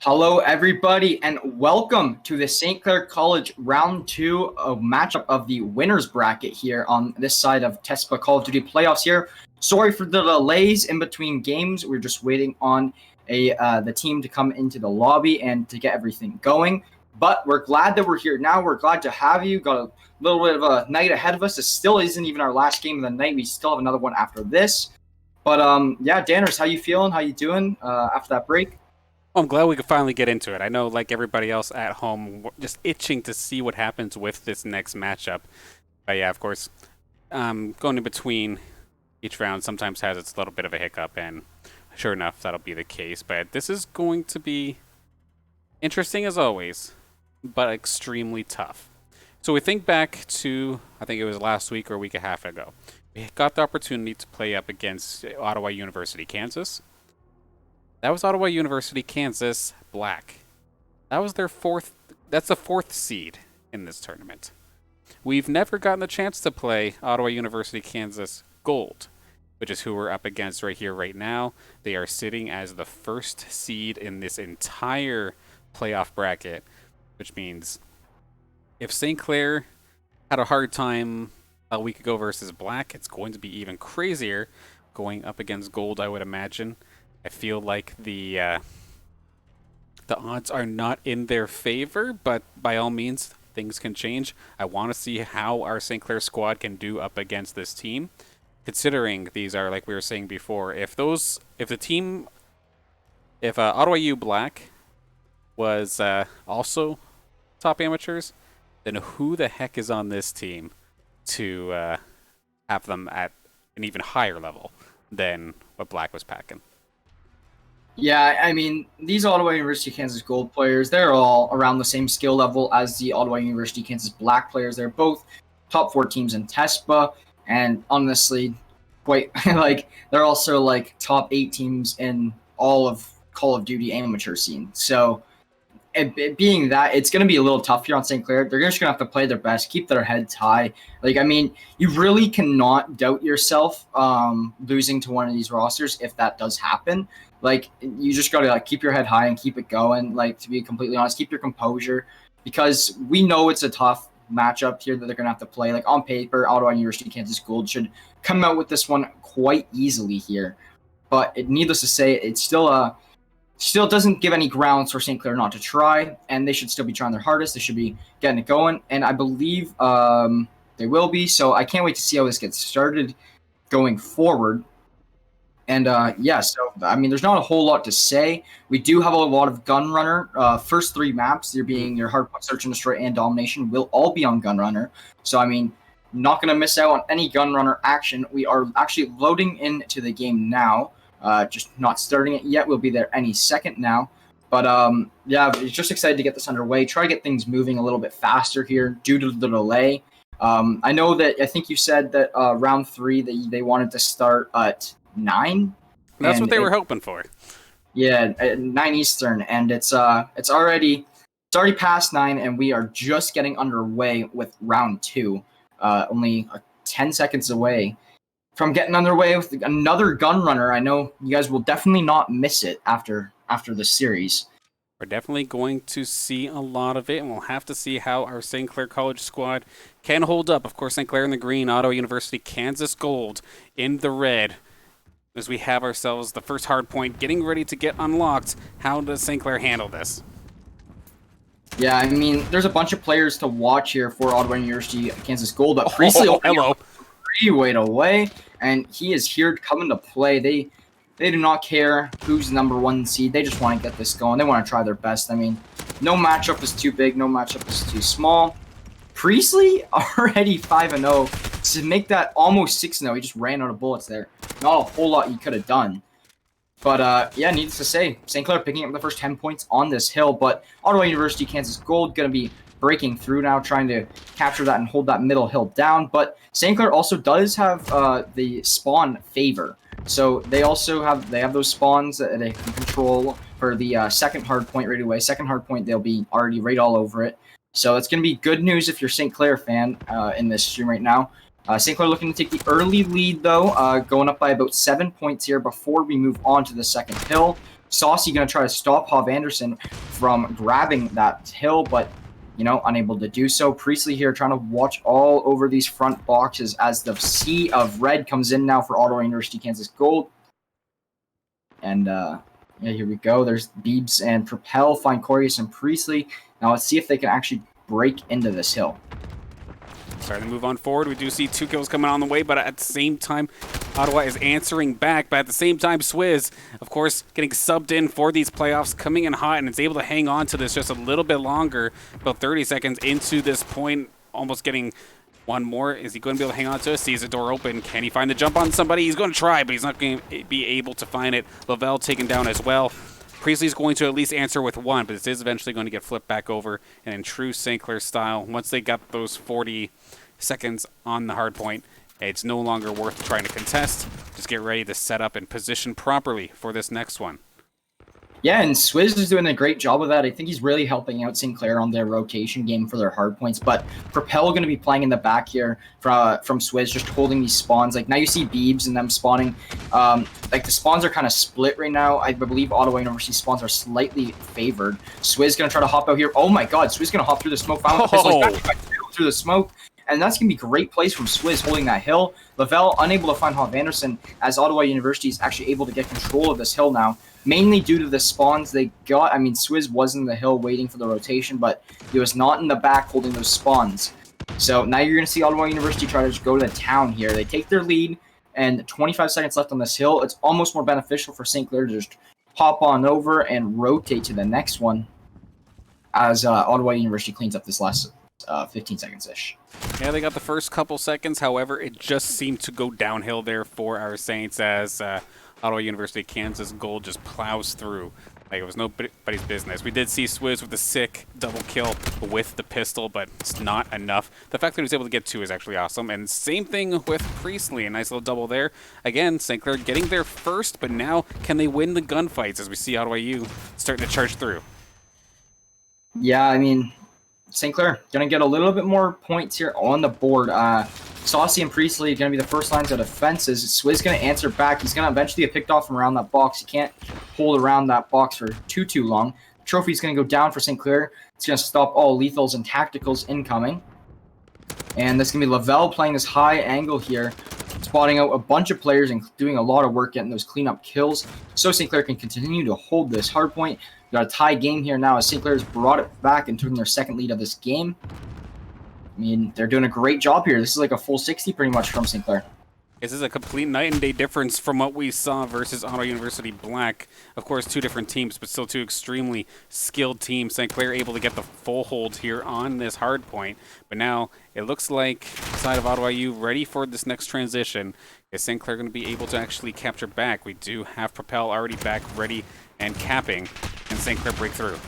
Hello, everybody, and welcome to the St. Clair College Round 2 matchup of the winners bracket here on this side of TESPA Call of Duty playoffs here. Sorry for the delays in between games. We're just waiting on the team to come into the lobby and to get everything going. But we're glad that we're here now. We're glad to have you. Got a little bit of a night ahead of us. This still isn't even our last game of the night. We still have another one after this. But yeah, Danners, how you feeling? How you doing after that break? I'm glad we could finally get into it. I know, like everybody else at home, we're just itching to see what happens with this next matchup. But yeah, of course, going in between each round sometimes has its little bit of a hiccup, and sure enough, that'll be the case. But this is going to be interesting as always, but extremely tough. So we think back to, I think it was last week or a week and a half ago. We got the opportunity to play up against Ottawa University, Kansas. That was Ottawa University, Kansas, black. That was their that's the fourth seed in this tournament. We've never gotten the chance to play Ottawa University, Kansas, gold, which is who we're up against right here, right now. They are sitting as the first seed in this entire playoff bracket, which means if St. Clair had a hard time a week ago versus black, it's going to be even crazier going up against gold, I would imagine. I feel like the odds are not in their favor, but by all means, things can change. I want to see how our St. Clair squad can do up against this team, considering these are, like we were saying before, if Ottawa U Black was also top amateurs, then who the heck is on this team to have them at an even higher level than what Black was packing? Yeah, I mean, these Ottawa University Kansas Gold players, they're all around the same skill level as the Ottawa University Kansas Black players. They're both top 4 teams in TESPA, and honestly, quite like they're also like top 8 teams in all of Call of Duty amateur scene. So it being that, it's going to be a little tough here on St. Clair. They're just going to have to play their best, keep their heads high. Like, I mean, you really cannot doubt yourself losing to one of these rosters if that does happen. Like, you just got to like keep your head high and keep it going. Like, to be completely honest, keep your composure, because we know it's a tough matchup here that they're going to have to play. Like, on paper, Ottawa University Kansas Gold should come out with this one quite easily here. But needless to say, it's still doesn't give any grounds for St. Clair not to try, and they should still be trying their hardest. They should be getting it going, and I believe they will be. So I can't wait to see how this gets started going forward. And yeah, so I mean, there's not a whole lot to say. We do have a lot of Gunrunner. First 3 maps, there being your Hardpoint, Search and Destroy, and Domination, will all be on Gunrunner. So I mean, not going to miss out on any Gunrunner action. We are actually loading into the game now. Just not starting it yet. We'll be there any second now. But yeah, just excited to get this underway. Try to get things moving a little bit faster here due to the delay. I know that I think you said that round 3 that they wanted to start at 9. That's what they were hoping for. Yeah, at 9 Eastern, and it's already past 9, and we are just getting underway with round 2. Only 10 seconds away from getting underway with another Gunrunner. I know you guys will definitely not miss it after this series. We're definitely going to see a lot of it, and we'll have to see how our St. Clair College squad can hold up. Of course, St. Clair in the green, Ottawa University, Kansas gold in the red. As we have ourselves the first hard point getting ready to get unlocked, how does St. Clair handle this? Yeah, I mean, there's a bunch of players to watch here for Ottawa University, Kansas gold, but Priestley hello. Wait away, and he is here coming to play. They do not care who's number 1 seed. They just want to get this going. They want to try their best. I mean, no matchup is too big. No matchup is too small. Priestley already 5-0 to make that almost 6-0. He just ran out of bullets there. Not a whole lot he could have done. But yeah, needless to say, St. Clair picking up the first 10 points on this hill. But Ottawa University, Kansas gold going to be breaking through now, trying to capture that and hold that middle hill down. But St. Clair also does have the spawn favor. So they have those spawns that they can control for the second hard point right away. Second hard point, they'll be already right all over it. So it's going to be good news if you're St. Clair fan in this stream right now. St. Clair looking to take the early lead, though, going up by about 7 points here before we move on to the second hill. Saucy going to try to stop Hav Anderson from grabbing that hill, but, unable to do so. Priestley here trying to watch all over these front boxes as the sea of red comes in now for Ottawa University Kansas Gold. And, here we go. There's Beebs and Propel find Corius and Priestley. Now let's see if they can actually break into this hill. Starting to move on forward. We do see 2 kills coming on the way, but at the same time, Ottawa is answering back. But at the same time, Swizz, of course, getting subbed in for these playoffs, coming in hot, and it's able to hang on to this just a little bit longer. About 30 seconds into this point, almost getting one more. Is he going to be able to hang on to it? Sees the door open. Can he find the jump on somebody? He's going to try, but he's not going to be able to find it. Lavelle taken down as well. Priestley's going to at least answer with 1, but this is eventually going to get flipped back over. And in true St. Clair style, once they got those 40 seconds on the hard point, it's no longer worth trying to contest. Just get ready to set up and position properly for this next one. Yeah, and Swizz is doing a great job of that. I think he's really helping out St. Clair on their rotation game for their hard points. But Propel going to be playing in the back here from Swizz, just holding these spawns. Like, now you see Beebs and them spawning. The spawns are kind of split right now. I believe Ottawa University spawns are slightly favored. Swizz going to try to hop out here. Oh my god, Swizz going to hop through the smoke. Through the smoke. And that's going to be great plays from Swizz holding that hill. Lavelle unable to find Hav Anderson, as Ottawa University is actually able to get control of this hill now, mainly due to the spawns they got. I mean, Swizz was in the hill waiting for the rotation, but he was not in the back holding those spawns. So now you're going to see Ottawa University try to just go to town here. They take their lead, and 25 seconds left on this hill. It's almost more beneficial for St. Clair to just hop on over and rotate to the next one as Ottawa University cleans up this last 15 seconds-ish. Yeah, they got the first couple seconds. However, it just seemed to go downhill there for our Saints as Ottawa University Kansas Gold just plows through. Like, it was nobody's business. We did see Swizz with a sick double kill with the pistol, but it's not enough. The fact that he was able to get 2 is actually awesome. And same thing with Priestley. A nice little double there. Again, St. Clair getting there first, but now can they win the gunfights as we see Ottawa U starting to charge through? Yeah, I mean, St. Clair going to get a little bit more points here on the board. Saucy and Priestley are going to be the first lines of defenses. Swizz going to answer back. He's going to eventually get picked off from around that box. He can't hold around that box for too long. Trophy's going to go down for St. Clair. It's going to stop all lethals and tacticals incoming. And that's going to be Lavelle playing this high angle here, spotting out a bunch of players and doing a lot of work getting those cleanup kills. So St. Clair can continue to hold this hard point. We got a tie game here now as St. Clair's brought it back and took their second lead of this game. I mean, they're doing a great job here. This is like a full 60 pretty much from St. Clair. This is a complete night and day difference from what we saw versus Ottawa University Black. Of course, 2 different teams, but still 2 extremely skilled teams. St. Clair able to get the full hold here on this hard point. But now it looks like the side of Ottawa U ready for this next transition. Is St. Clair going to be able to actually capture back? We do have Propel already back, ready and capping. And St. Clair break through.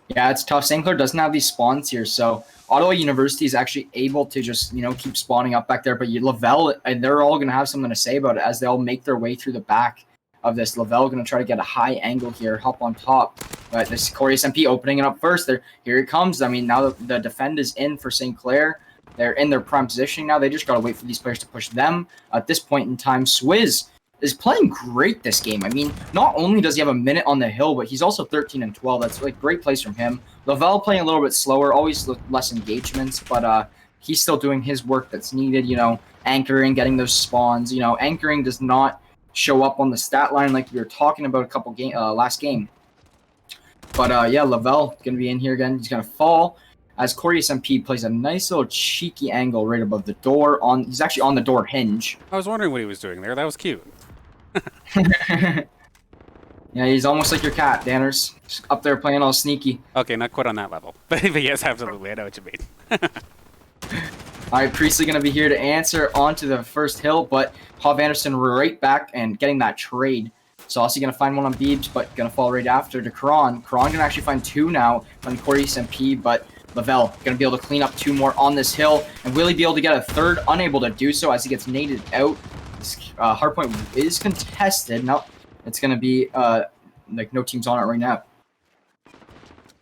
Yeah, it's tough. St. Clair doesn't have these spawns here, so Ottawa University is actually able to just, keep spawning up back there. But Lavelle, and they're all going to have something to say about it as they all make their way through the back of this. Lavelle going to try to get a high angle here, hop on top. But this Corius MP opening it up first. Here it comes. I mean, now the defend is in for St. Clair. They're in their prime positioning now. They just got to wait for these players to push them. At this point in time, Swizz is playing great this game. I mean, not only does he have a minute on the hill, but he's also 13 and 12. That's like great plays from him. Lavelle playing a little bit slower, always less engagements, but he's still doing his work that's needed, anchoring, getting those spawns. Anchoring does not show up on the stat line like we were talking about a couple last game. But yeah, Lavelle going to be in here again. He's going to fall as Corius MP plays a nice little cheeky angle right above the door. He's actually on the door hinge. I was wondering what he was doing there. That was cute. Yeah, he's almost like your cat, Danners. Just up there playing all sneaky. Okay, not quite on that level. But yes, absolutely. I know what you mean. All right, Priestley going to be here to answer onto the first hill, but Hav Anderson right back and getting that trade. Saucy going to find one on Beebs, but going to fall right after to Kron. Kron going to actually find 2 now on Corius MP, but Lavelle going to be able to clean up 2 more on this hill. And will he be able to get a third? Unable to do so as he gets naded out. This hardpoint is contested. No, it's going to be like no teams on it right now.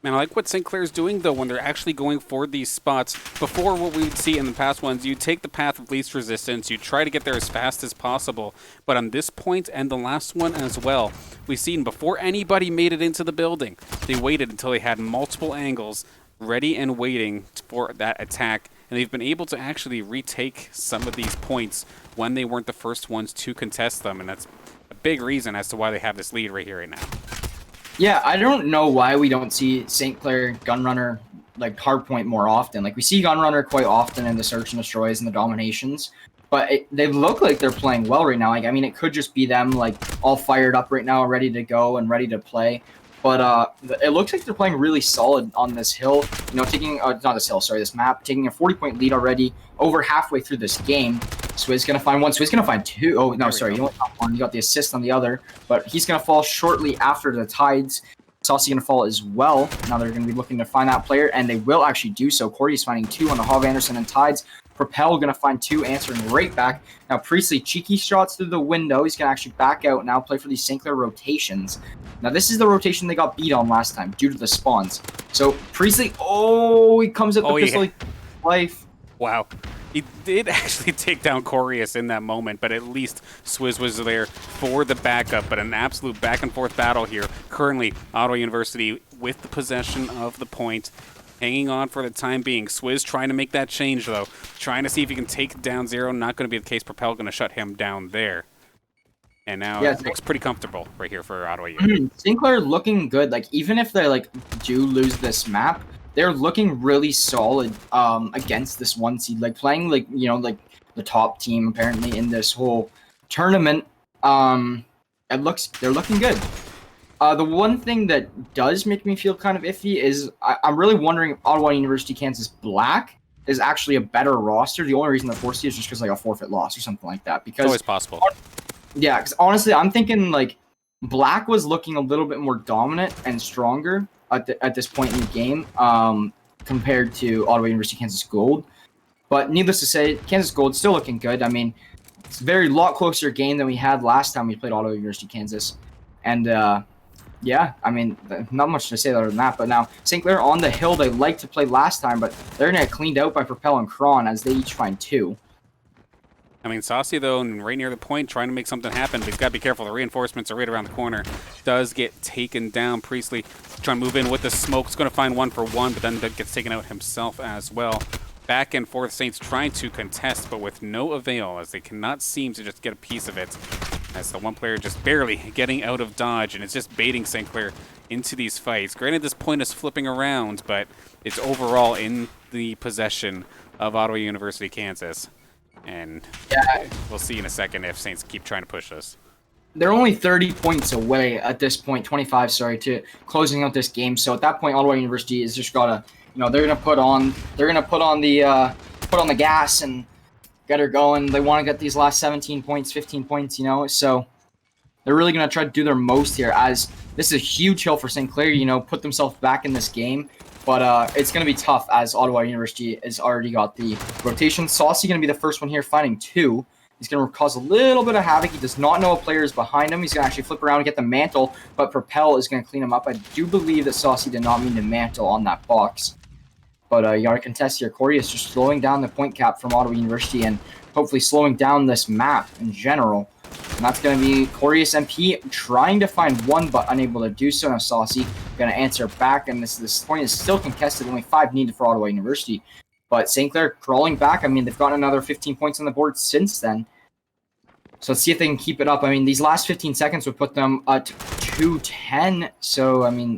And I like what St. Clair's doing, though, when they're actually going for these spots. Before, what we would see in the past ones, you take the path of least resistance, you try to get there as fast as possible. But on this point, and the last one as well, we've seen before anybody made it into the building, they waited until they had multiple angles ready and waiting for that attack. And they've been able to actually retake some of these points when they weren't the first ones to contest them. And that's a big reason as to why they have this lead right here, right now. Yeah, I don't know why we don't see St. Clair Gunrunner like hardpoint more often. Like we see Gunrunner quite often in the search and destroys and the dominations, but they look like they're playing well right now. Like I mean, it could just be them like all fired up right now, ready to go and ready to play. But it looks like they're playing really solid on this hill. You know, taking not this hill, sorry, this map, taking a 40-point lead already, over halfway through this game. Swizz gonna find one. Swizz gonna find two. Oh no, sorry, you only got one. You got the assist on the other, but he's gonna fall shortly after the tides. Saucy gonna fall as well. Now they're gonna be looking to find that player, and they will actually do so. Corey is finding two on the Hov Anderson and Tides. Propel gonna find two, answering right back. Now Priestley, cheeky shots through the window. He's gonna actually back out now, play for these St. Clair rotations. Now this is the rotation they got beat on last time due to the spawns. So Priestley, he comes at the pistol. Life. Wow. He did actually take down Corius in that moment, but at least Swizz was there for the backup. But an absolute back-and-forth battle here. Currently, Ottawa University with the possession of the point, hanging on for the time being. Swizz trying to make that change, though. Trying to see if he can take down Zero. Not going to be the case. Propel going to shut him down there. And now it looks pretty comfortable right here for Ottawa U. St. Clair looking good. Like, even if they, like, do lose this map, they're looking really solid against this one seed. Like, playing, like, you know, like, the top team, apparently, in this whole tournament. They're looking good. The one thing that does make me feel kind of iffy is I'm really wondering if Ottawa University Kansas Black is actually a better roster. The only reason they're 4th seed is just because, like, a forfeit loss or something like that. Because it's always possible. Yeah, because honestly, I'm thinking, like, Black was looking a little bit more dominant and stronger at this point in the game compared to Ottawa University Kansas Gold. But needless to say, Kansas Gold still looking good. I mean, it's a very lot closer game than we had last time we played Ottawa University Kansas. And, yeah, I mean, not much to say other than that. But now, St. Clair on the hill, they liked to play last time, but they're going to get cleaned out by Propel and Kron as they each find two. I mean, Saucy, though, and right near the point, trying to make something happen, but he's got to be careful. The reinforcements are right around the corner. Does get taken down. Priestley trying to move in with the smoke. He's going to find 1-for-1, but then gets taken out himself as well. Back and forth, Saints trying to contest, but with no avail, as they cannot seem to just get a piece of it. As the one player just barely getting out of dodge, and it's just baiting St. Clair into these fights. Granted, this point is flipping around, but it's overall in the possession of Ottawa University, Kansas. And we'll see in a second if Saints keep trying to push this. They're only 30 points away at this point, 25, sorry, to closing out this game. So at that point, Ottawa University has just got to, you know, they're gonna put on the gas and get her going. They want to get these last 17 points, 15 points, you know. So they're really gonna try to do their most here, as this is a huge hill for St. Clair. You know, put themselves back in this game. But it's going to be tough, as Ottawa University has already got the rotation. Saucy going to be the first one here, finding two. He's going to cause a little bit of havoc. He does not know a player is behind him. He's going to actually flip around and get the mantle, but Propel is going to clean him up. I do believe that Saucy did not mean to mantle on that box. But you got to contest here. Corey is just slowing down the point cap from Ottawa University and hopefully slowing down this map in general. And that's going to be Corius MP trying to find one, but unable to do so. Now Saucy going to answer back, and this point is still contested. Only 5 needed for Ottawa University. But St. Clair crawling back. I mean, they've gotten another 15 points on the board since then. So let's see if they can keep it up. I mean, these last 15 seconds would put them at 210. So, I mean,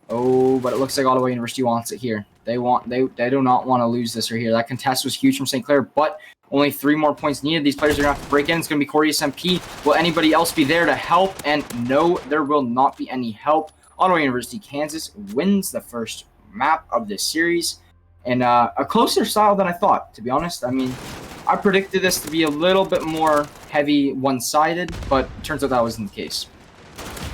but it looks like Ottawa University wants it here. They do not want to lose this right here. That contest was huge from St. Clair, but only 3 more points needed. These players are going to have to break in. It's going to be Corius MP. Will anybody else be there to help? And no, there will not be any help. Ottawa University, Kansas wins the first map of this series in a closer style than I thought, to be honest. I mean, I predicted this to be a little bit more heavy one-sided, but it turns out that wasn't the case.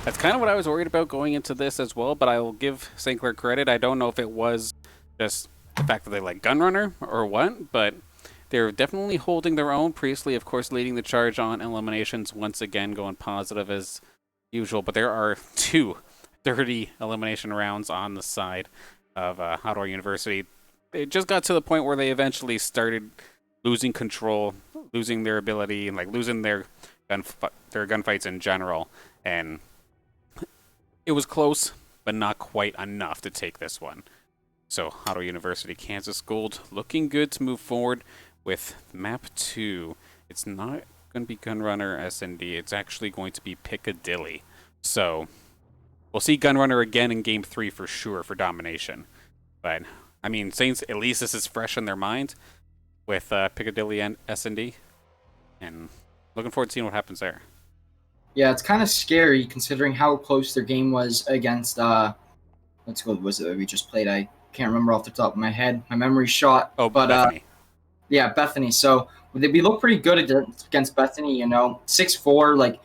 That's kind of what I was worried about going into this as well, but I will give St. Clair credit. I don't know if it was just the fact that they like Gunrunner or what, but they're definitely holding their own. Priestley, of course, leading the charge on eliminations, once again going positive as usual. But there are 2 30 elimination rounds on the side of Ottawa University. It just got to the point where they eventually started losing control, losing their ability, and like losing their gunfights in general. And it was close, but not quite enough to take this one. So Ottawa University, Kansas Gold, looking good to move forward with map 2. It's not going to be Gunrunner SND. It's actually going to be Piccadilly. So we'll see Gunrunner again in Game 3 for sure for domination. But, I mean, Saints, at least this is fresh in their mind with Piccadilly and SND. And looking forward to seeing what happens there. Yeah, it's kind of scary considering how close their game was against, let's go, was it we just played? I can't remember off the top of my head. My memory's shot. Oh, but, Bethany. Yeah, Bethany. So we look pretty good against Bethany, 6-4, like,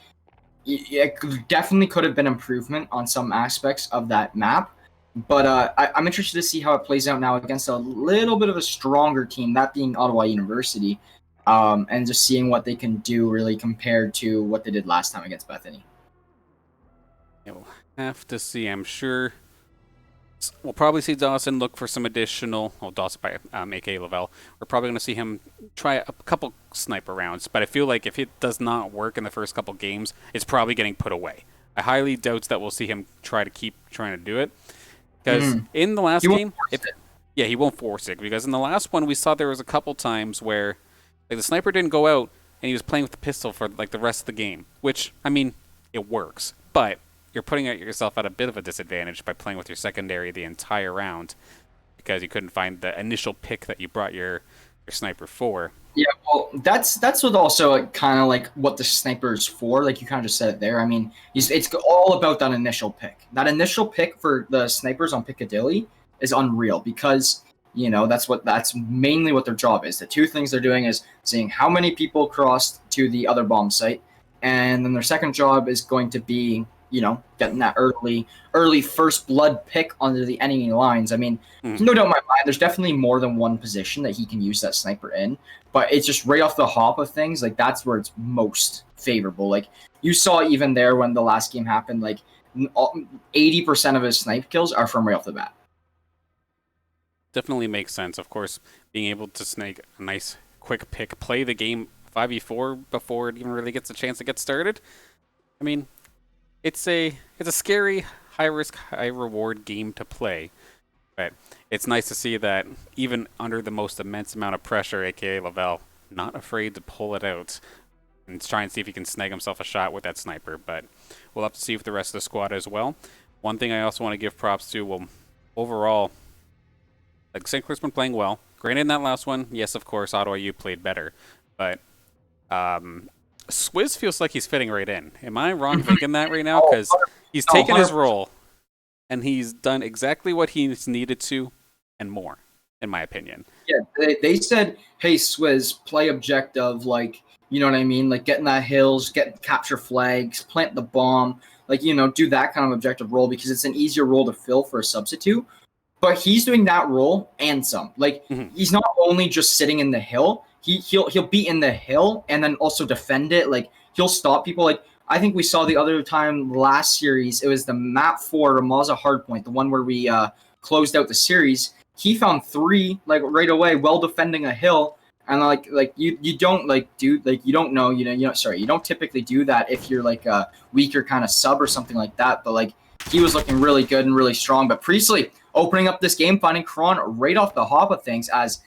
it definitely could have been improvement on some aspects of that map. But I'm interested to see how it plays out now against a little bit of a stronger team, that being Ottawa University, and just seeing what they can do really compared to what they did last time against Bethany. We'll have to see. I'm sure we'll probably see Dawson look for some additional. Well, Dawson by A.K. Lavelle. We're probably going to see him try a couple sniper rounds. But I feel like if it does not work in the first couple games, it's probably getting put away. I highly doubt that we'll see him keep trying to do it. Because in the last game, he won't force it. Because in the last one, we saw there was a couple times where like the sniper didn't go out and he was playing with the pistol for like the rest of the game. Which, I mean, it works. But you're putting yourself at a bit of a disadvantage by playing with your secondary the entire round because you couldn't find the initial pick that you brought your sniper for. Yeah, well, that's what also kind of like what the sniper is for. Like you kind of just said it there. I mean, it's all about that initial pick. That initial pick for the snipers on Piccadilly is unreal because that's mainly what their job is. The two things they're doing is seeing how many people crossed to the other bomb site, and then their second job is going to be getting that early first blood pick onto the enemy lines. I mean, no doubt in my mind, there's definitely more than one position that he can use that sniper in, but it's just right off the hop of things, like that's where it's most favorable. Like you saw even there when the last game happened, like 80% of his snipe kills are from right off the bat. Definitely makes sense. Of course, being able to snake a nice quick pick, play the game 5v4 before it even really gets a chance to get started. I mean, it's a scary, high-risk, high-reward game to play. But it's nice to see that even under the most immense amount of pressure, a.k.a. Lavelle, not afraid to pull it out and try and see if he can snag himself a shot with that sniper. But we'll have to see with the rest of the squad as well. One thing I also want to give props to, well, overall, like St. Clair's been playing well. Granted, in that last one, yes, of course, Ottawa U played better. But Swizz feels like he's fitting right in. Am I wrong thinking that right now? Because he's taken his role, and he's done exactly what he's needed to, and more, in my opinion. Yeah, they said, hey, Swizz, play objective, like, you know what I mean? Like, get in that hills, capture flags, plant the bomb, like, do that kind of objective role because it's an easier role to fill for a substitute. But he's doing that role and some. Like, he's not only just sitting in the hill, he'll be in the hill and then also defend it. Like he'll stop people. Like I think we saw the other time last series, it was the map 4 Ramaza Hardpoint, the one where we closed out the series. He found 3 like right away while defending a hill, and you don't you don't typically do that if you're like a weaker kind of sub or something like that. But like he was looking really good and really strong. But Priestley opening up this game, finding Kron right off the hop of things as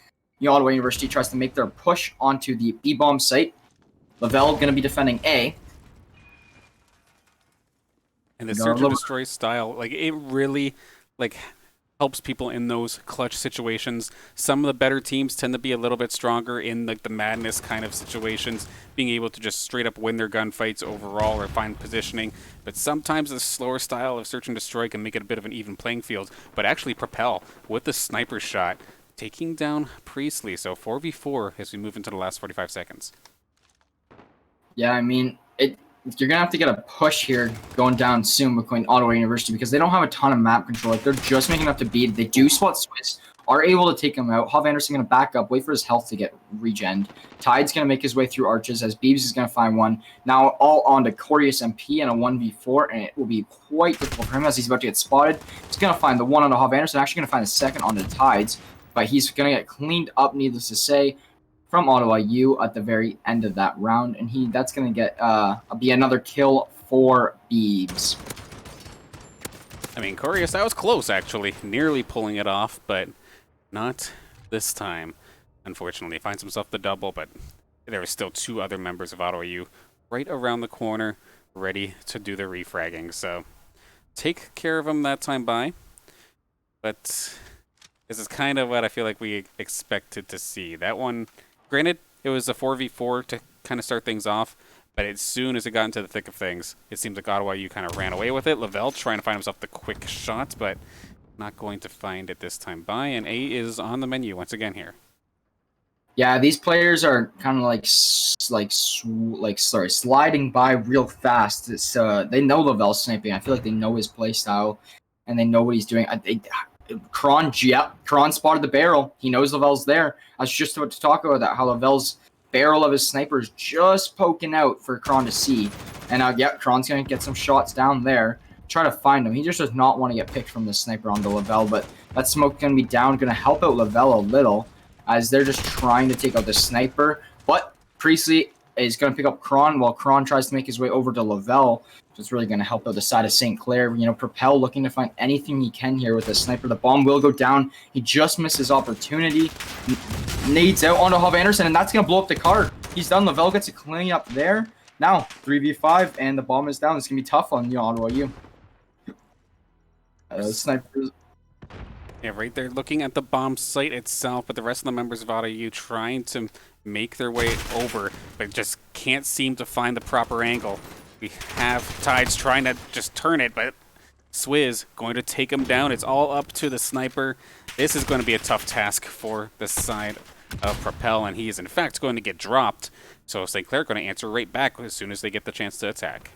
Ottawa University tries to make their push onto the B-bomb site. Lavelle going to be defending A. And the search and destroy style, like it really helps people in those clutch situations. Some of the better teams tend to be a little bit stronger in the madness kind of situations, being able to just straight up win their gunfights overall or find positioning. But sometimes the slower style of search and destroy can make it a bit of an even playing field, but actually propel with the sniper shot, taking down Priestley. So 4v4 as we move into the last 45 seconds. Yeah, I mean, you're going to have to get a push here going down soon between Ottawa University because they don't have a ton of map control. Like, they're just making enough to beat. They do spot Swiss are able to take him out. Hov Anderson going to back up, wait for his health to get regened. Tide's going to make his way through arches as Beebs is going to find one. Now all on to Corius MP and a 1v4, and it will be quite difficult for him as he's about to get spotted. He's going to find the one on to Hov Anderson, actually going to find the second on the Tides, but he's going to get cleaned up, needless to say, from Ottawa U at the very end of that round, and that's going to get be another kill for Beebs. I mean, Corius, that was close, actually. Nearly pulling it off, but not this time. Unfortunately, finds himself the double, but there are still 2 other members of Ottawa U right around the corner, ready to do the refragging. So, take care of him that time by. But this is kind of what I feel like we expected to see. That one, granted, it was a 4v4 to kind of start things off, but as soon as it got into the thick of things, it seems like Ottawa U kind of ran away with it. Lavelle trying to find himself the quick shot, but not going to find it this time by. And A is on the menu once again here. Yeah, these players are kind of sliding by real fast. It's they know Lavelle's sniping. I feel like they know his play style, and they know what he's doing. Kron spotted the barrel. He knows Lavelle's there. I was just about to talk about that, how Lavelle's barrel of his sniper is just poking out for Kron to see. And Kron's going to get some shots down there. Try to find him. He just does not want to get picked from the sniper onto Lavelle, but that smoke going to be down, going to help out Lavelle a little, as they're just trying to take out the sniper. But Priestley is going to pick up Kron while Kron tries to make his way over to Lavelle. So it's really going to help out the side of St. Clair. Propel looking to find anything he can here with the sniper. The bomb will go down. He just missed his opportunity. Nades out onto Hov Anderson, and that's going to blow up the car. He's done. Lavelle gets a clean up there. Now, 3v5, and the bomb is down. It's going to be tough on Ottawa U. Snipers. Yeah, right there, looking at the bomb site itself, but the rest of the members of Ottawa U trying to make their way over, but just can't seem to find the proper angle. We have Tides trying to just turn it, but Swizz going to take him down. It's all up to the sniper. This is going to be a tough task for the side of Propel, and he is in fact going to get dropped. So St. Clair going to answer right back as soon as they get the chance to attack.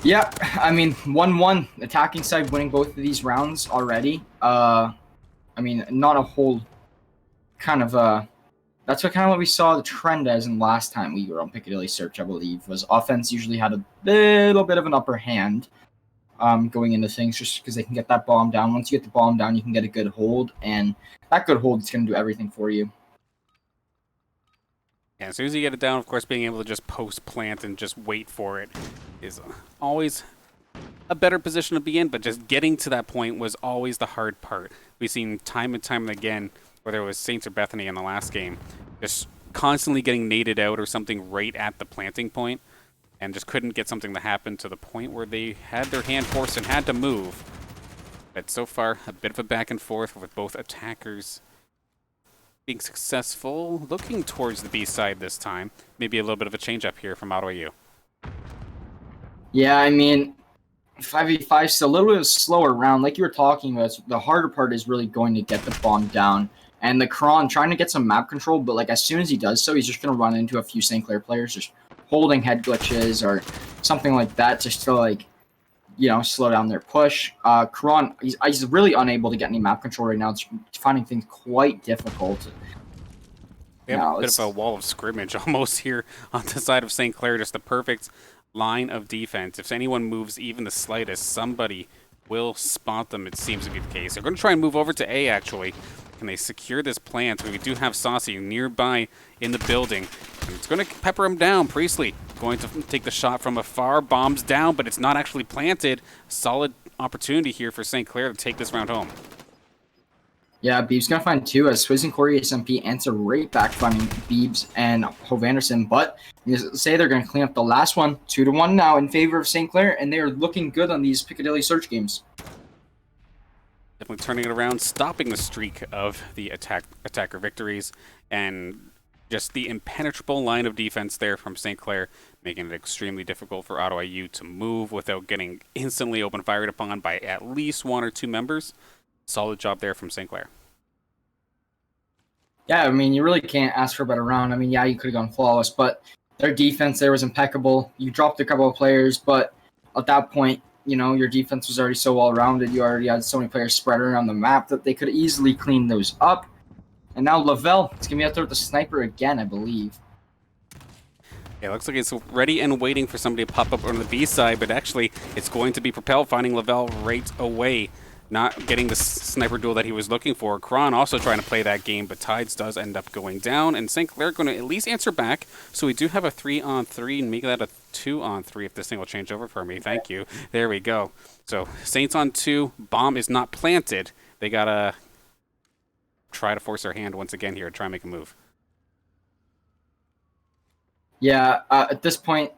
Yeah, I mean, 1-1, attacking side winning both of these rounds already. I mean, not a whole kind of, that's what we saw the trend as in last time we were on Piccadilly Search, I believe, was offense usually had a little bit of an upper hand going into things just because they can get that bomb down. Once you get the bomb down, you can get a good hold, and that good hold is going to do everything for you. Yeah, as soon as you get it down, of course, being able to just post-plant and just wait for it is always a better position to be in, but just getting to that point was always the hard part. We've seen time and time again, whether it was Saints or Bethany in the last game, just constantly getting naded out or something right at the planting point, and just couldn't get something to happen to the point where they had their hand forced and had to move. But so far, a bit of a back and forth with both attackers being successful, looking towards the B side this time. Maybe a little bit of a change up here from Ottawa U. Yeah, I mean, 5v5 is a little bit of a slower round. Like you were talking about, the harder part is really going to get the bomb down. And the Kron trying to get some map control, but like as soon as he does so, he's just going to run into a few St. Clair players just holding head glitches or something like that just to like, slow down their push. Kron, he's really unable to get any map control right now. It's finding things quite difficult. We have a bit of a wall of scrimmage almost here on the side of St. Clair. Just the perfect line of defense. If anyone moves even the slightest, somebody will spot them, it seems to be the case. They're going to try and move over to A, actually. Can they secure this plant? We do have Saucy nearby in the building. And it's going to pepper him down. Priestley going to take the shot from afar. Bombs down, but it's not actually planted. Solid opportunity here for St. Clair to take this round home. Yeah, Beebs going to find two as Swizz and Corey SMP answer right back finding Beebs and Hov Anderson. But say they're going to clean up the last one. 2-1 now in favor of St. Clair, and they are looking good on these Piccadilly Search games. Definitely turning it around, stopping the streak of the attacker victories, and just the impenetrable line of defense there from St. Clair, making it extremely difficult for Ottawa U to move without getting instantly open fired upon by at least one or two members. Solid job there from St. Clair. Yeah, I mean, you really can't ask for a better round. I mean, yeah, you could have gone flawless, but their defense there was impeccable. You dropped a couple of players, but at that point, your defense was already so well-rounded. You already had so many players spread around the map that they could easily clean those up. And now Lavelle, it's going to be out there with the sniper again, I believe. Yeah, looks like it's ready and waiting for somebody to pop up on the B side, but actually it's going to be Propel finding Lavelle right away. Not getting the sniper duel that he was looking for. Kron also trying to play that game, but Tides does end up going down, and St. Clair going to at least answer back. So we do have a 3-on-3, and make that a 2-on-3 if this thing will change over for me. Thank you. There we go. So Saints on 2. Bomb is not planted. They got to try to force their hand once again here, try and make a move. Yeah, at this point,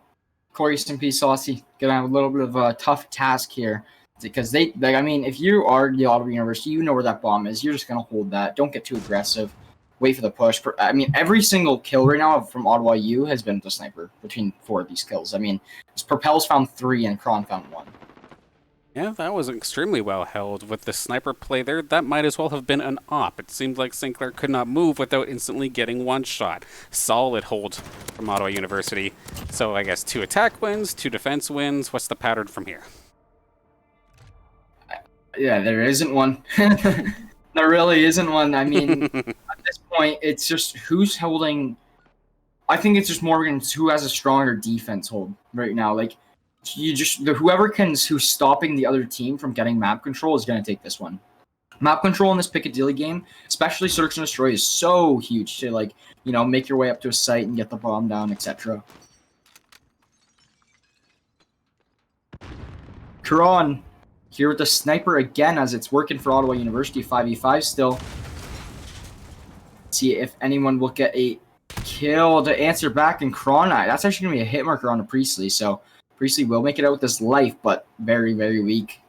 Corey Stimpy, Saucy, going to have a little bit of a tough task here. Because if you are the Ottawa University, you know where that bomb is. You're just going to hold that. Don't get too aggressive. Wait for the push. Every single kill right now from Ottawa U has been the sniper between 4 of these kills. Propel's found 3 and Kron found 1. Yeah, that was extremely well held. With the sniper play there, that might as well have been an op. It seemed like St. Clair could not move without instantly getting one shot. Solid hold from Ottawa University. So I guess 2 attack wins, 2 defense wins. What's the pattern from here? Yeah, there isn't one. There really isn't one. At this point, it's just who's holding. I think it's just more who has a stronger defense hold right now. Who's stopping the other team from getting map control is going to take this one. Map control in this Piccadilly game, especially Search and Destroy, is so huge to make your way up to a site and get the bomb down, etc. Kron here with the sniper again, as it's working for Ottawa University. 5v5 still. See if anyone will get a kill to answer back. And Kron, that's actually going to be a hit marker on the Priestley. So Priestley will make it out with his life, but very, very weak.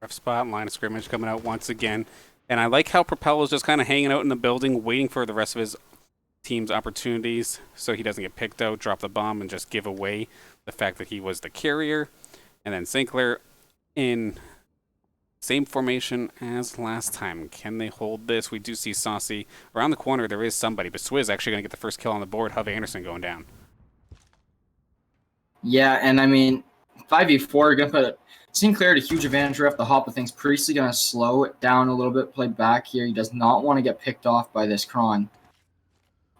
Rough spot, line of scrimmage coming out once again. And I like how Propel is just kind of hanging out in the building, waiting for the rest of his team's opportunities so he doesn't get picked out, drop the bomb, and just give away the fact that he was the carrier. And then St. Clair in same formation as last time. Can they hold this? We do see Saucy. Around the corner, there is somebody, but Swizz actually going to get the first kill on the board. Hub Anderson going down. Yeah, and 5v4, going to put St. Clair at a huge advantage right off the hop of things. Priestley going to slow it down a little bit, play back here. He does not want to get picked off by this Kron.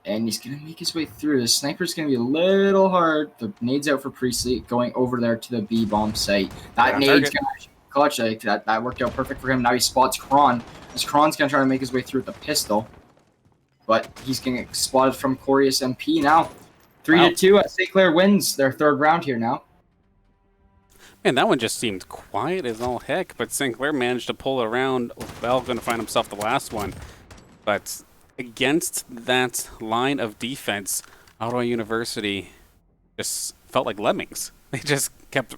And he's going to make his way through. The sniper's going to be a little hard. The nade's out for Priestley, going over there to the B-bomb site. That nade's going to clutch. That worked out perfect for him. Now he spots Kron. As Kron's going to try to make his way through with the pistol. But he's going to get spotted from Corius MP now. 3-2 as St. Clair wins their 3rd round here now. Man, that one just seemed quiet as all heck, but St. Clair managed to pull it around. Bell going to find himself the last one. But against that line of defense, Ottawa University just felt like lemmings. They just kept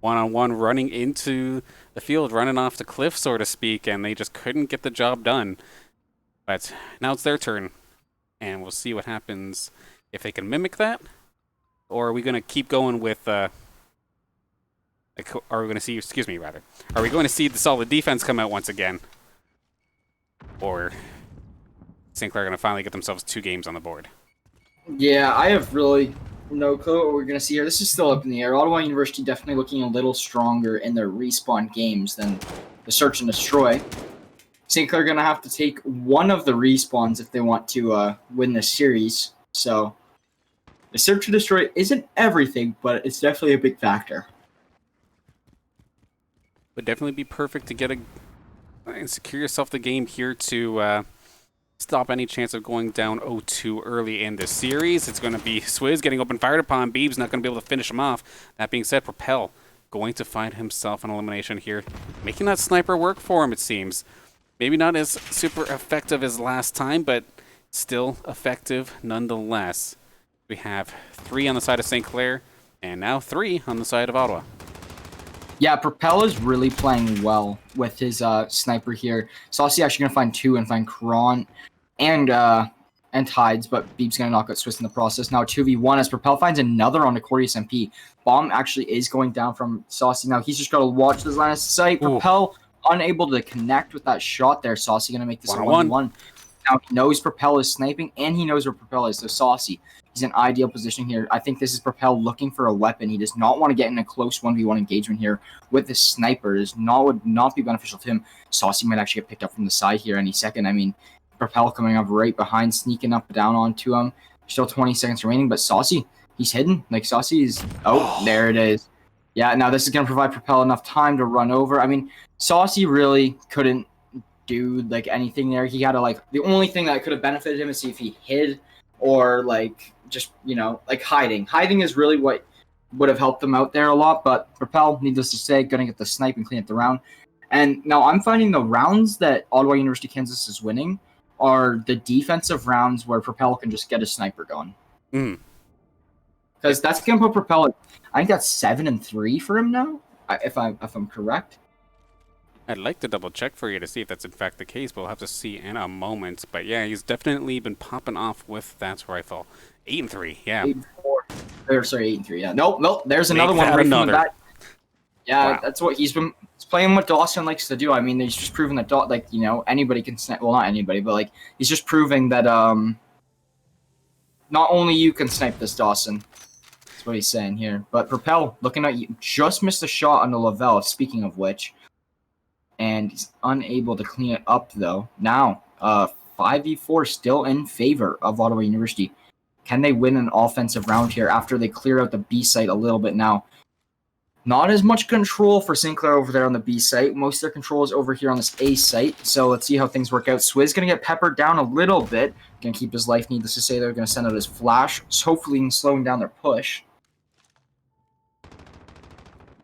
one-on-one running into the field, running off the cliff, so to speak, and they just couldn't get the job done. But now it's their turn, and we'll see what happens if they can mimic that, or are we going to keep going with are we going to see, are we going to see the solid defense come out once again? Or St. Clair going to finally get themselves 2 games on the board? Yeah, I have really no clue what we're going to see here. This is still up in the air. Ottawa University definitely looking a little stronger in their respawn games than the Search and Destroy. St. Clair going to have to take one of the respawns if they want to win this series. So the Search and Destroy isn't everything, but it's definitely a big factor. Would definitely be perfect to get and secure yourself the game here to stop any chance of going down 0-2 early in the series. It's going to be Swizz getting open fired upon. Beeb's not going to be able to finish him off. That being said, Propel going to find himself an elimination here, making that sniper work for him, it seems. Maybe not as super effective as last time, but still effective nonetheless. We have 3 on the side of St. Clair, and now 3 on the side of Ottawa. Yeah, Propel is really playing well with his sniper here. Saucy actually going to find 2 and find Kron and Tides, but Beeb's going to knock out Swiss in the process. Now 2v1 as Propel finds another on the Corius MP. Bomb actually is going down from Saucy. Now he's just got to watch this line of sight. Ooh. Propel unable to connect with that shot there. Saucy going to make this a 1v1. Now he knows Propel is sniping, and he knows where Propel is. So Saucy He's in ideal position here. I think this is Propel looking for a weapon. He does not want to get in a close 1v1 engagement here with the sniper. Would not be beneficial to him. Saucy might actually get picked up from the side here any second. I mean, Propel coming up right behind, sneaking up down onto him. Still 20 seconds remaining, but Saucy, he's hidden. Like, Saucy is... Oh, there it is. Yeah, now this is going to provide Propel enough time to run over. I mean, Saucy really couldn't do, like, anything there. He had to, like... The only thing that could have benefited him is if he hid or, like, just, you know, like, hiding. Hiding is really what would have helped them out there a lot, but Propel, needless to say, going to get the snipe and clean up the round. And now I'm finding the rounds that Ottawa University Kansas is winning are the defensive rounds where Propel can just get a sniper going. Because that's going to put Propel at, I think that's 7-3 for him now, if I'm correct. I'd like to double check for you to see if that's in fact the case, but we'll have to see in a moment. But yeah, he's definitely been popping off with that rifle. 8-3, yeah. 8-3, yeah. Nope, there's another one right from the back. Yeah, wow. That's what he's playing what Dawson likes to do. I mean, he's just proving that, like, you know, anybody can snipe. Well, not anybody, but, like, he's just proving that not only you can snipe this, Dawson. That's what he's saying here. But Propel, looking at you, just missed a shot on the Lavelle, speaking of which. And he's unable to clean it up, though. Now, 5v4 still in favor of Ottawa University. Can they win an offensive round here after they clear out the B site a little bit now? Not as much control for St. Clair over there on the B site. Most of their control is over here on this A site. So let's see how things work out. Swizz going to get peppered down a little bit. Going to keep his life. Needless to say, they're going to send out his flash. So hopefully slowing down their push.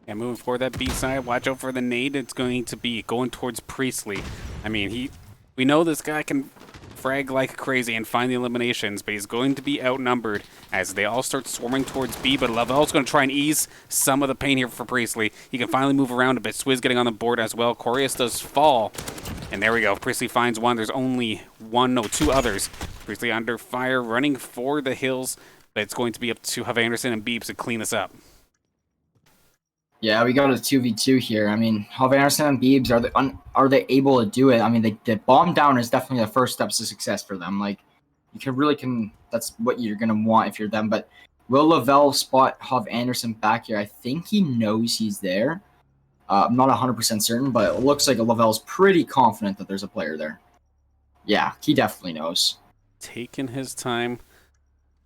Yeah, moving forward that B side. Watch out for the nade. It's going to be going towards Priestley. I mean, we know this guy can frag like crazy and find the eliminations, but he's going to be outnumbered as they all start swarming towards B, but Lavelle's going to try and ease some of the pain here for Priestley. He can finally move around a bit. Swizz getting on the board as well. Corius does fall, and there we go. Priestley finds one. There's only two others. Priestley under fire, running for the hills, but it's going to be up to Have Anderson and Beeps to clean this up. Yeah, we got a 2v2 here. I mean, Have Anderson and Beebs, are they able to do it? I mean, the bomb down is definitely the first steps to success for them. Like, you that's what you're going to want if you're them. But will Lavelle spot Have Anderson back here? I think he knows he's there. I'm not 100% certain, but it looks like Lavelle's pretty confident that there's a player there. Yeah, he definitely knows. Taking his time.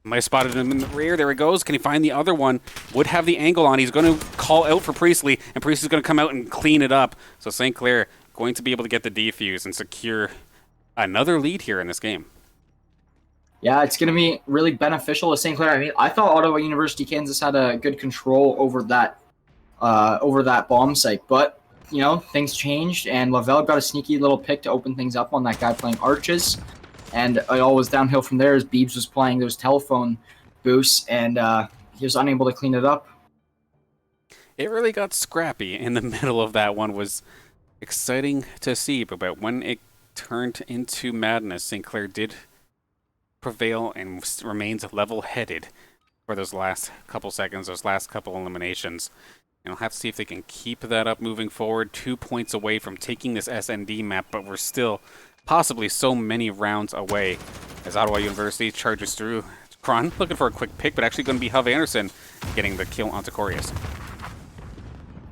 Might have spotted him in the rear. There he goes. Can he find the other one? Would have the angle on. He's going to call out for Priestley, and Priestley's going to come out and clean it up. So St. Clair going to be able to get the defuse and secure another lead here in this game. Yeah, it's going to be really beneficial to St. Clair. I mean, I thought Ottawa University Kansas had a good control over that bomb site, but you know, things changed, and Lavelle got a sneaky little pick to open things up on that guy playing Arches. And it all was downhill from there as Beebs was playing those telephone boosts, and he was unable to clean it up. It really got scrappy in the middle of that one. Was exciting to see, but when it turned into madness, St. Clair did prevail and remains level-headed for those last couple seconds, those last couple eliminations. And we'll have to see if they can keep that up moving forward. 2 points away from taking this SND map, but we're still possibly so many rounds away as Ottawa University charges through. Kron looking for a quick pick, but actually going to be Have Anderson getting the kill onto Corius.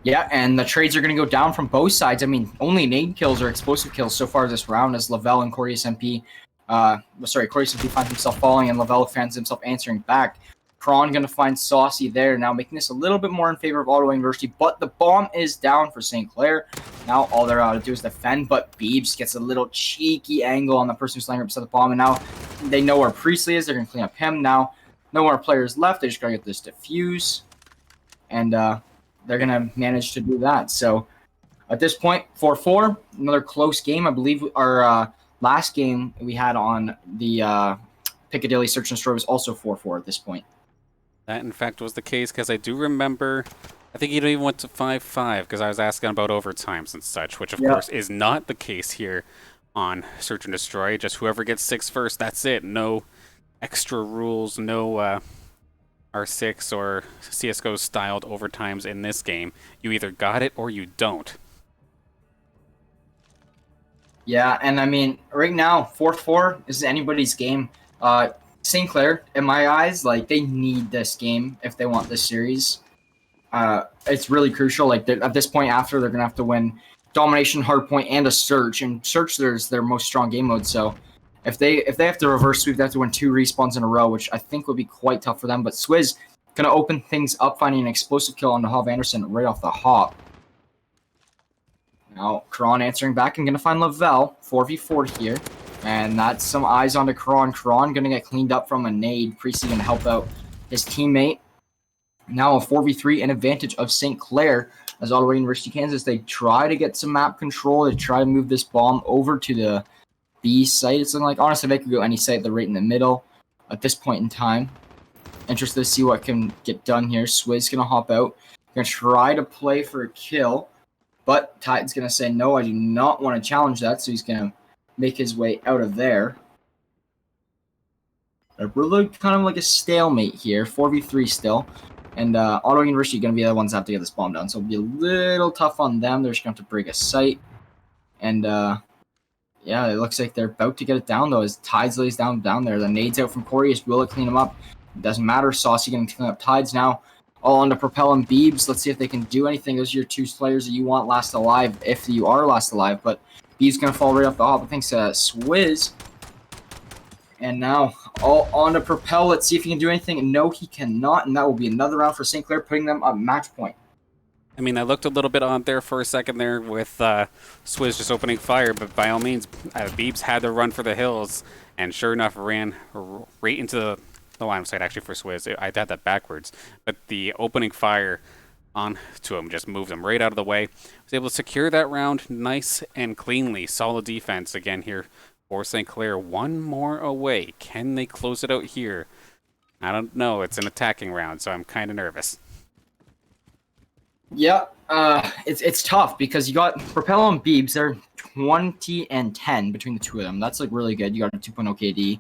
Yeah, and the trades are going to go down from both sides. I mean, only nade kills or explosive kills so far this round as Lavelle and Corius MP. Corius MP finds himself falling and Lavelle finds himself answering back. Kron going to find Saucy there now, making this a little bit more in favor of Ottawa University, but the bomb is down for St. Clair. Now all they're out to do is defend, but Beebs gets a little cheeky angle on the person who's laying up beside the bomb, and now they know where Priestley is. They're going to clean up him. Now no more players left. They just got to get this defuse, and they're going to manage to do that. So at this point, 4-4, another close game. I believe our last game we had on the Piccadilly Search and Destroy was also 4-4 at this point. That, in fact, was the case, because I do remember, I think he even went to 5-5, because I was asking about overtimes and such, which, of course, is not the case here on Search and Destroy. Just whoever gets 6 first, that's it. No extra rules, no R6 or CSGO-styled overtimes in this game. You either got it or you don't. Yeah, and I mean, right now, 4-4 is anybody's game. St. Clair, in my eyes, like they need this game if they want this series. It's really crucial. Like at this point, after they're gonna have to win domination, hardpoint, and a search. And search, there's their most strong game mode. So if they have to reverse sweep, they have to win 2 respawns in a row, which I think would be quite tough for them. But Swizz gonna open things up, finding an explosive kill on the Hav Anderson right off the hop. Now Kron answering back and gonna find Lavelle 4v4 here. And that's some eyes onto Kron. Kron gonna get cleaned up from a nade. Priestley gonna help out his teammate. Now a 4v3 and advantage of St. Clair as Ottawa University, Kansas. They try to get some map control. They try to move this bomb over to the B site. It's looking like, honestly, they could go any site. They're right in the middle at this point in time. Interested to see what can get done here. Swizz gonna hop out. Gonna try to play for a kill. But Titan's gonna say, no, I do not want to challenge that. So he's gonna make his way out of there. We're looking kind of like a stalemate here. 4v3 still. And Ottawa University are going to be the ones that have to get this bomb down. So it'll be a little tough on them. They're just going to have to break a site. And yeah, it looks like they're about to get it down, though, as Tides lays down there. The nade's out from Corey. Will it clean him up? It doesn't matter. Saucy going to clean up Tides now. All on to Propel and Beebs. Let's see if they can do anything. Those are your 2 players that you want last alive, if you are last alive. But Beebs going to fall right off the hop. I think Swizz. And now, all on to Propel. Let's see if he can do anything. No, he cannot. And that will be another round for St. Clair, putting them up match point. I mean, I looked a little bit on there for a second there with Swizz just opening fire, but by all means, Beebs had to run for the hills, and sure enough, ran right into the line of sight, actually, for Swizz. I had that backwards. But the opening fire on to him just moved him right out of the way. Was able to secure that round nice and cleanly. Solid defense again here for St. Clair. One more away. Can they close it out here? I don't know. It's an attacking round, so I'm kind of nervous. Yeah, it's tough because you got Propel and Beebs. They're 20 and 10 between the two of them. That's like really good. You got a 2.0 KD.